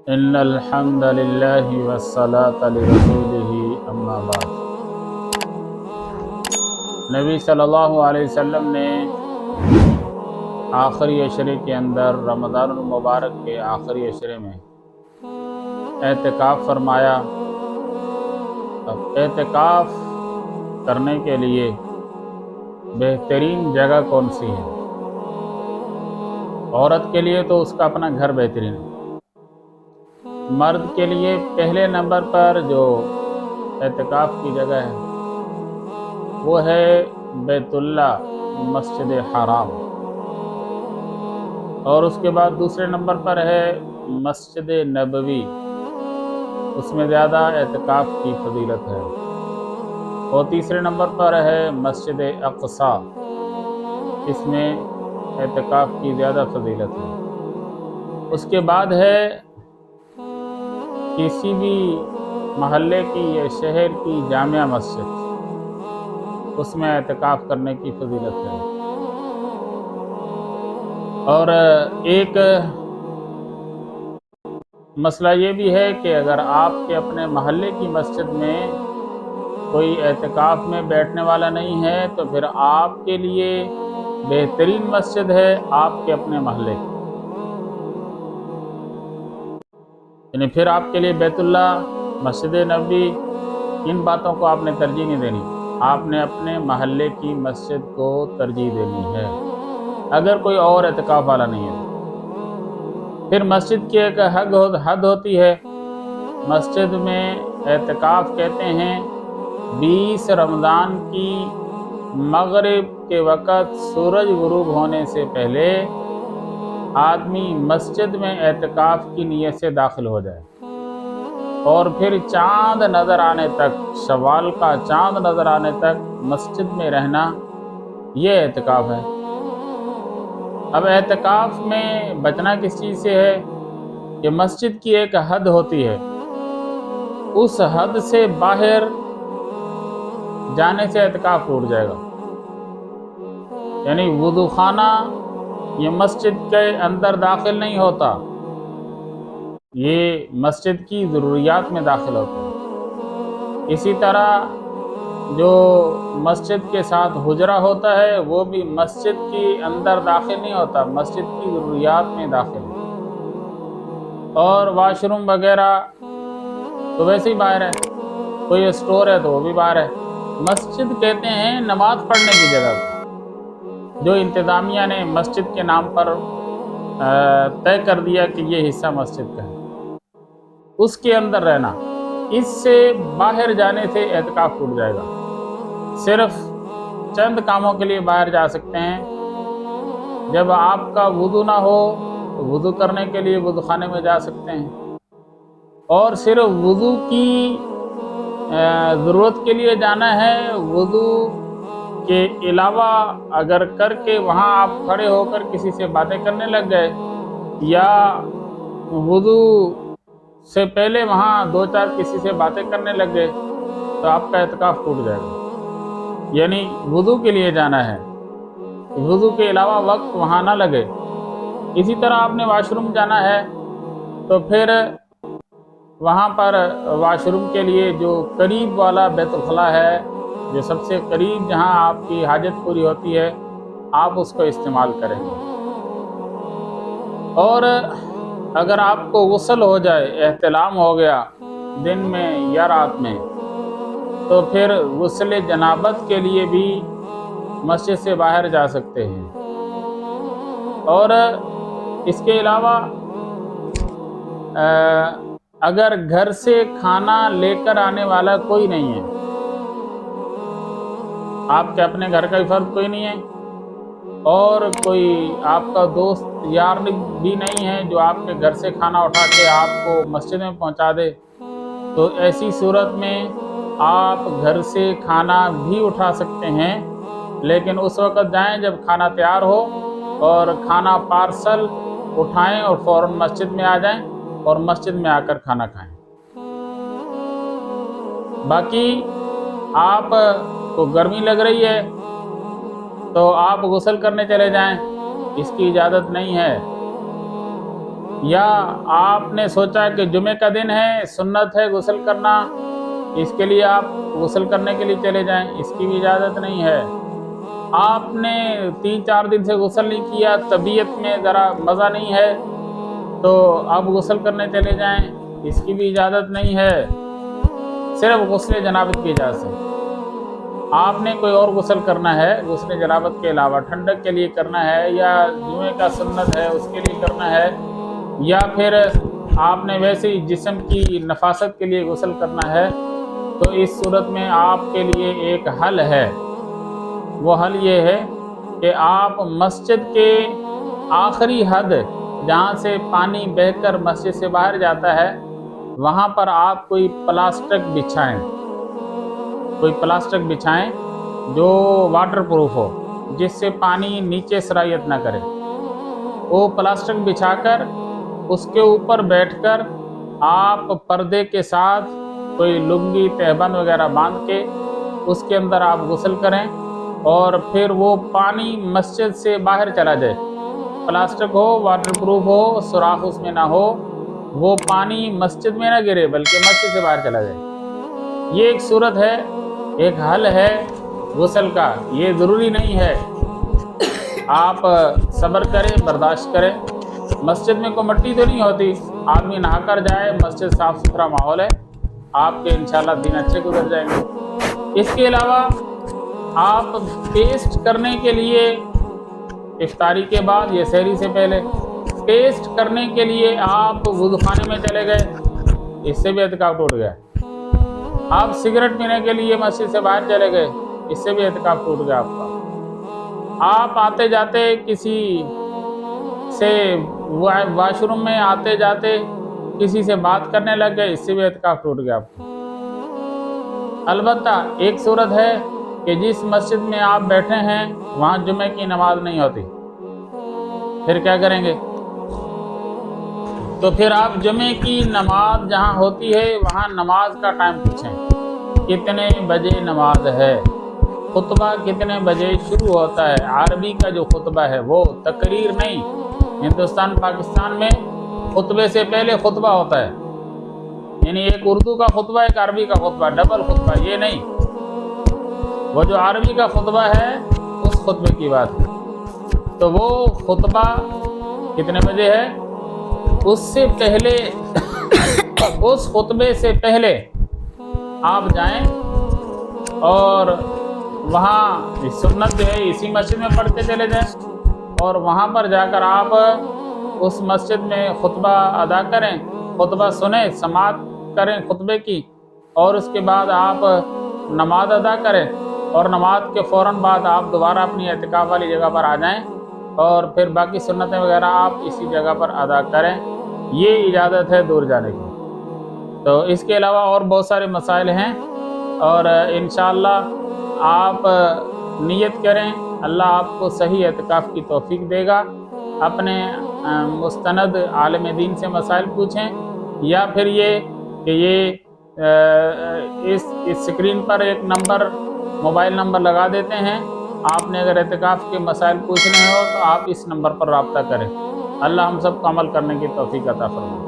ان الحمد للہ والصلاة لرسولہ اما بعد۔ نبی صلی اللہ علیہ وسلم نے آخری عشرے کے اندر رمضان المبارک کے آخری عشرے میں اعتکاف فرمایا۔ اب اعتکاف کرنے کے لیے بہترین جگہ کون سی ہے؟ عورت کے لیے تو اس کا اپنا گھر بہترین ہے۔ مرد کے لیے پہلے نمبر پر جو اعتکاف کی جگہ ہے وہ ہے بیت اللہ، مسجد حرام، اور اس کے بعد دوسرے نمبر پر ہے مسجد نبوی، اس میں زیادہ اعتکاف کی فضیلت ہے، اور تیسرے نمبر پر ہے مسجد اقصی، اس میں اعتکاف کی زیادہ فضیلت ہے۔ اس کے بعد ہے کسی بھی محلے کی یا شہر کی جامع مسجد، اس میں اعتکاف کرنے کی فضیلت ہے۔ اور ایک مسئلہ یہ بھی ہے کہ اگر آپ کے اپنے محلے کی مسجد میں کوئی اعتکاف میں بیٹھنے والا نہیں ہے تو پھر آپ کے لیے بہترین مسجد ہے آپ کے اپنے محلے کی، یعنی پھر آپ کے لیے بیت اللہ، مسجد نبوی، ان باتوں کو آپ نے ترجیح نہیں دینی، آپ نے اپنے محلے کی مسجد کو ترجیح دینی ہے اگر کوئی اور اعتکاف والا نہیں ہے۔ پھر مسجد کی ایک حد ہوتی ہے۔ مسجد میں اعتکاف کہتے ہیں 20 رمضان کی مغرب کے وقت سورج غروب ہونے سے پہلے آدمی مسجد میں اعتکاف کی نیت سے داخل ہو جائے اور پھر چاند نظر آنے تک، شوال کا چاند نظر آنے تک مسجد میں رہنا، یہ اعتکاف ہے۔ اب اعتکاف میں بچنا کس چیز سے ہے کہ مسجد کی ایک حد ہوتی ہے، اس حد سے باہر جانے سے اعتکاف ٹوٹ جائے گا، یعنی وضو خانہ یہ مسجد کے اندر داخل نہیں ہوتا، یہ مسجد کی ضروریات میں داخل ہوتا ہے۔ اسی طرح جو مسجد کے ساتھ حجرہ ہوتا ہے وہ بھی مسجد کے اندر داخل نہیں ہوتا، مسجد کی ضروریات میں داخل ہے۔ اور واش روم وغیرہ تو ویسے ہی باہر ہے، کوئی اسٹور ہے تو وہ بھی باہر ہے۔ مسجد کہتے ہیں نماز پڑھنے کی جگہ کو، جو انتظامیہ نے مسجد کے نام پر طے کر دیا کہ یہ حصہ مسجد کا ہے، اس کے اندر رہنا، اس سے باہر جانے سے اعتکاف ٹوٹ جائے گا۔ صرف چند کاموں کے لیے باہر جا سکتے ہیں، جب آپ کا وضو نہ ہو تو وضو کرنے کے لیے وضو خانے میں جا سکتے ہیں، اور صرف وضو کی ضرورت کے لیے جانا ہے۔ وضو کے علاوہ اگر کر کے وہاں آپ کھڑے ہو کر کسی سے باتیں کرنے لگ گئے یا وضو سے پہلے وہاں دو چار کسی سے باتیں کرنے لگ گئے تو آپ کا اعتکاف ٹوٹ جائے گا، یعنی وضو کے لیے جانا ہے، وضو کے علاوہ وقت وہاں نہ لگے۔ اسی طرح آپ نے واش روم جانا ہے تو پھر وہاں پر واش روم کے لیے جو قریب والا بیت الخلاء ہے، جو سب سے قریب جہاں آپ کی حاجت پوری ہوتی ہے، آپ اس کو استعمال کریں گے۔ اور اگر آپ کو غسل ہو جائے، احتلام ہو گیا دن میں یا رات میں، تو پھر غسل جنابت کے لیے بھی مسجد سے باہر جا سکتے ہیں۔ اور اس کے علاوہ اگر گھر سے کھانا لے کر آنے والا کوئی نہیں ہے، آپ کے اپنے گھر کا ہی فرد کوئی نہیں ہے اور کوئی آپ کا دوست یار بھی نہیں ہے جو آپ کے گھر سے کھانا اٹھا کے آپ کو مسجد میں پہنچا دے، تو ایسی صورت میں آپ گھر سے کھانا بھی اٹھا سکتے ہیں، لیکن اس وقت جائیں جب کھانا تیار ہو، اور کھانا پارسل اٹھائیں اور فوراً مسجد میں آ جائیں اور مسجد میں آ کر کھانا کھائیں۔ باقی آپ کو گرمی لگ رہی ہے تو آپ غسل کرنے چلے جائیں، اس کی اجازت نہیں ہے۔ یا آپ نے سوچا کہ جمعے کا دن ہے، سنت ہے غسل کرنا، اس کے لیے آپ غسل کرنے کے لیے چلے جائیں، اس کی بھی اجازت نہیں ہے۔ آپ نے 3-4 دن سے غسل نہیں کیا، طبیعت میں ذرا مزہ نہیں ہے تو آپ غسل کرنے چلے جائیں، اس کی بھی اجازت نہیں ہے۔ صرف غسل جنابت کی اجازت ہے۔ آپ نے کوئی اور غسل کرنا ہے غسل جنابت کے علاوہ، ٹھنڈک کے لیے کرنا ہے یا جمعے کا سنت ہے اس کے لیے کرنا ہے، یا پھر آپ نے ویسے ہی جسم کی نفاست کے لیے غسل کرنا ہے، تو اس صورت میں آپ کے لیے ایک حل ہے۔ وہ حل یہ ہے کہ آپ مسجد کے آخری حد جہاں سے پانی بہہ کر مسجد سے باہر جاتا ہے وہاں پر آپ کوئی پلاسٹک بچھائیں جو واٹر پروف ہو، جس سے پانی نیچے سرایت نہ کرے۔ وہ پلاسٹک بچھا کر اس کے اوپر بیٹھ کر آپ پردے کے ساتھ کوئی لنگی تہبند وغیرہ باندھ کے اس کے اندر آپ غسل کریں، اور پھر وہ پانی مسجد سے باہر چلا جائے۔ پلاسٹک ہو، واٹر پروف ہو، سوراخ اس میں نہ ہو، وہ پانی مسجد میں نہ گرے بلکہ مسجد سے باہر چلا جائے۔ یہ ایک صورت ہے، ایک حل ہے غسل کا۔ یہ ضروری نہیں ہے، آپ صبر کریں، برداشت کریں۔ مسجد میں کوئی مٹی تو نہیں ہوتی، آدمی نہا کر جائے، مسجد صاف ستھرا ماحول ہے، آپ کے انشاءاللہ دن اچھے گزر جائیں گے۔ اس کے علاوہ آپ پیسٹ کرنے کے لیے افطاری کے بعد یا سحری سے پہلے پیسٹ کرنے کے لیے آپ وضو خانے میں چلے گئے، اس سے بھی اعتکاف ٹوٹ گیا۔ آپ سگریٹ پینے کے لیے مسجد سے باہر چلے گئے، اس سے بھی اعتکاف ٹوٹ گیا آپ کا۔ آپ آتے جاتے کسی سے واش روم میں آتے جاتے کسی سے بات کرنے لگ گئے، اس سے بھی اعتکاف ٹوٹ گیا آپ کا۔ البتہ ایک صورت ہے کہ جس مسجد میں آپ بیٹھے ہیں وہاں جمعے کی نماز نہیں ہوتی، پھر کیا کریں گے؟ تو پھر آپ جمعے کی نماز جہاں ہوتی ہے وہاں نماز کا ٹائم پوچھیں، کتنے بجے نماز ہے، خطبہ کتنے بجے شروع ہوتا ہے۔ عربی کا جو خطبہ ہے وہ تقریر نہیں، ہندوستان پاکستان میں خطبے سے پہلے خطبہ ہوتا ہے، یعنی ایک اردو کا خطبہ ایک عربی کا خطبہ، ڈبل خطبہ، یہ نہیں۔ وہ جو عربی کا خطبہ ہے اس خطبے کی بات ہے، تو وہ خطبہ کتنے بجے ہے، اس سے پہلے اس خطبے سے پہلے آپ جائیں اور وہاں سنت جو ہے اسی مسجد میں پڑھ کے چلے جائیں، اور وہاں پر جا کر آپ اس مسجد میں خطبہ ادا کریں، خطبہ سنیں، سماعت کریں خطبے کی، اور اس کے بعد آپ نماز ادا کریں، اور نماز کے فوراً بعد آپ دوبارہ اپنی اعتکاف والی جگہ پر آ جائیں، اور پھر باقی سنتیں وغیرہ آپ اسی جگہ پر ادا کریں۔ یہ اجازت ہے دور جانے کی۔ تو اس کے علاوہ اور بہت سارے مسائل ہیں، اور انشاءاللہ آپ نیت کریں، اللہ آپ کو صحیح اعتکاف کی توفیق دے گا۔ اپنے مستند عالم دین سے مسائل پوچھیں، یا پھر یہ کہ اس سکرین پر ایک نمبر، موبائل نمبر لگا دیتے ہیں، آپ نے اگر اعتکاف کے مسائل پوچھنے ہو تو آپ اس نمبر پر رابطہ کریں۔ اللہ ہم سب کو عمل کرنے کی توفیق عطا فرمائے۔